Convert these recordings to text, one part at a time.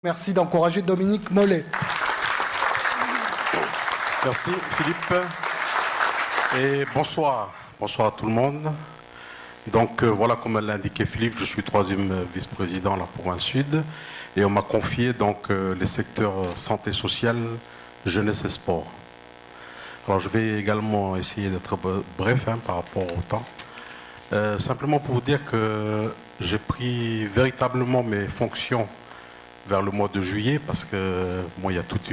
Merci d'encourager Dominique Mollet. Merci Philippe. Et bonsoir. Bonsoir à tout le monde. Donc voilà, comme l'a indiqué Philippe, je suis 3e vice-président à la province Sud. Et on m'a confié donc les secteurs santé sociale, jeunesse et sport. Alors je vais également essayer d'être bref par rapport au temps. Simplement pour vous dire que j'ai pris véritablement mes fonctions vers le mois de juillet, parce que bon, il y a toute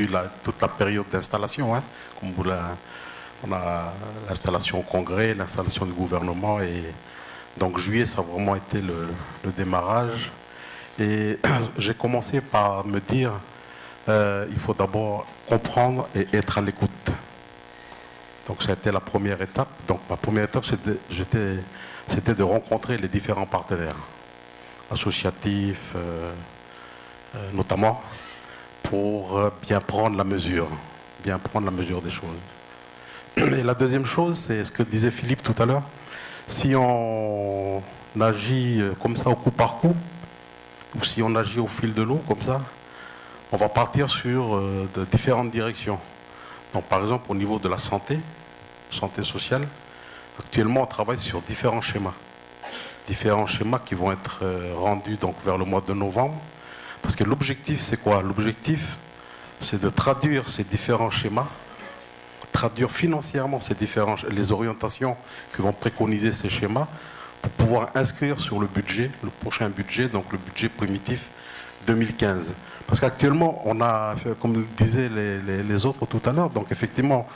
la période d'installation, comme vous on a l'installation au Congrès, l'installation du gouvernement, et donc juillet ça a vraiment été le démarrage. Et j'ai commencé par me dire il faut d'abord comprendre et être à l'écoute. Donc ça a été la première étape. Donc ma première étape c'était de rencontrer les différents partenaires associatifs, notamment, pour bien prendre la mesure des choses. Et la deuxième chose, c'est ce que disait Philippe tout à l'heure. Si on agit comme ça au coup par coup, ou si on agit au fil de l'eau comme ça, on va partir sur de différentes directions. Donc par exemple au niveau de la santé sociale, actuellement on travaille sur différents schémas qui vont être rendus donc vers le mois de novembre. Parce que l'objectif, c'est quoi? L'objectif, c'est de traduire ces différents schémas, traduire financièrement les orientations que vont préconiser ces schémas, pour pouvoir inscrire sur le budget, le prochain budget, donc le budget primitif 2015. Parce qu'actuellement, on a, comme disaient les autres tout à l'heure, donc effectivement,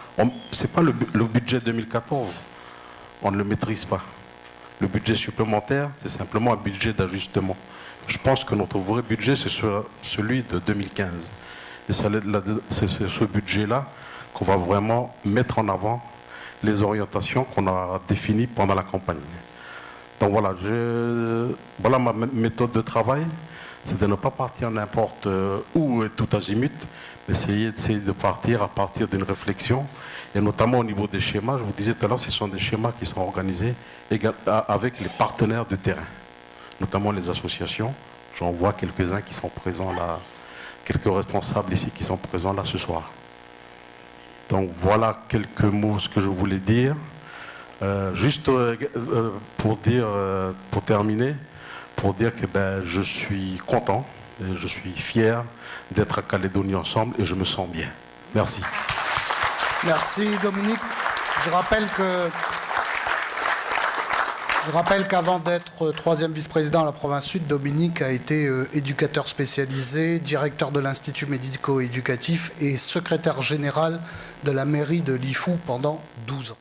c'est pas le budget 2014, on ne le maîtrise pas. Le budget supplémentaire, c'est simplement un budget d'ajustement. Je pense que notre vrai budget, c'est celui de 2015. Et c'est ce budget-là qu'on va vraiment mettre en avant les orientations qu'on a définies pendant la campagne. Donc voilà, voilà ma méthode de travail, c'est de ne pas partir n'importe où et tout azimut, mais essayer de partir à partir d'une réflexion, et notamment au niveau des schémas. Je vous disais tout à l'heure, ce sont des schémas qui sont organisés avec les partenaires de terrain, notamment les associations. J'en vois quelques-uns qui sont présents là, quelques responsables ici qui sont présents là ce soir. Donc voilà quelques mots, ce que je voulais dire. Juste pour terminer, pour dire que je suis content, et je suis fier d'être à Calédonie ensemble et je me sens bien. Merci. Merci Dominique. Je rappelle qu'avant d'être 3e vice-président à la province Sud, Dominique a été éducateur spécialisé, directeur de l'Institut médico-éducatif et secrétaire général de la mairie de Lifou pendant 12 ans.